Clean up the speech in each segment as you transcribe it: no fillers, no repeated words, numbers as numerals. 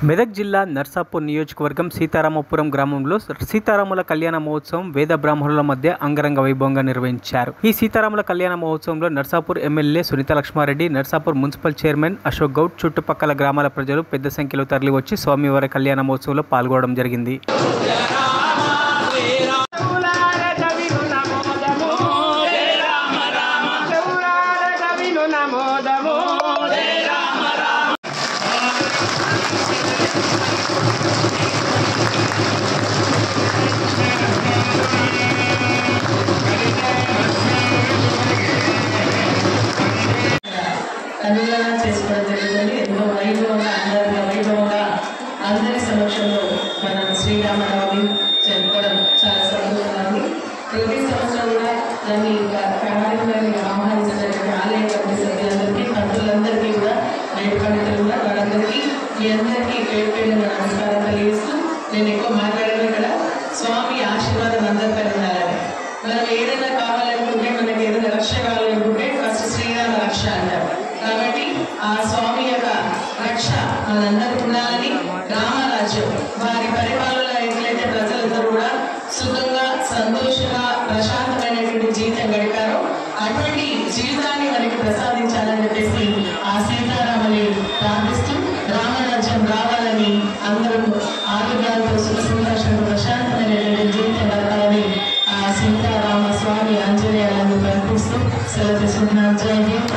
మెదక్ జిల్లా నర్సాపూర్ నియోజకవర్గం సీతారామపురం గ్రామంలో సీతారాముల కళ్యాణ మహోత్సవం వేద బ్రాహ్మణుల మధ్య అంగరంగ వైభవంగా నిర్వహించారు। ఈ సీతారాముల కళ్యాణ మహోత్సవంలో Narsapur MLA Sunitha Laxma Reddy, Narsapur municipal chairman Ashok Goud, చుట్టుపక్కల గ్రామాల ప్రజలు పెద్ద సంఖ్యలో తరలివచ్చి స్వామివారి కళ్యాణ మహోత్సవంలో పాల్గొనడం జరిగింది। కనుగొన చేసుకోవడం జరిగింది। ఎంతో వైభవంగా అందరి సమక్షంలో మనం శ్రీరామనవమి జరుపుకోవడం చాలా సంతోషంగా ఉంది। ప్రతి సంవత్సరం కూడా దాన్ని కార్యక్రమాన్ని ఆహ్వానించడానికి ఆలయ కమిటీ సభ్యులందరికీ, పంతులందరికీ కూడా నైట్ పండితులు కూడా వాళ్ళందరికీ మీ అందరికీ పేరు పేరు నమస్కారం తెలియజేస్తూ నేను ఎక్కువ మాట్లాడడం ఇక్కడ స్వామి ఆశీర్వాదం అందరిపై ఉండాలని, మనం ఏదైనా కావాలనుకుంటే, మనకి ఏదైనా రక్ష కావాలనుకుంటే ఫస్ట్ శ్రీరామ రక్ష అంటారు। కాబట్టి ఆ స్వామి యొక్క రక్ష మనందరూ ఉండాలని, రామరాజ్యం వారి పరిపాలనలో ఎట్లయితే ప్రజలందరూ కూడా సుఖంగా, సంతోషంగా, ప్రశాంతమైనటువంటి జీవితం గడిపారో అటువంటి జీవితాన్ని మనకి ప్రసాదించాలని చెప్పేసి ఆ సీతారాముని ప్రార్థిస్తూ రామరాజ్యం రావాలని, అందరూ ఆరోగ్యాలతో సుఖ సంతోషంతో ప్రశాంతమైనటువంటి జీవితం గడపాలని ఆ సీతారామ స్వామి ఆంజనేయులను ప్రార్థిస్తూ సెలవు తీసుకుంటున్నాను। జై హింద్।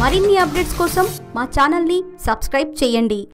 మరిన్ని అప్డేట్స్ కోసం మా ఛానల్ని సబ్స్క్రైబ్ చేయండి।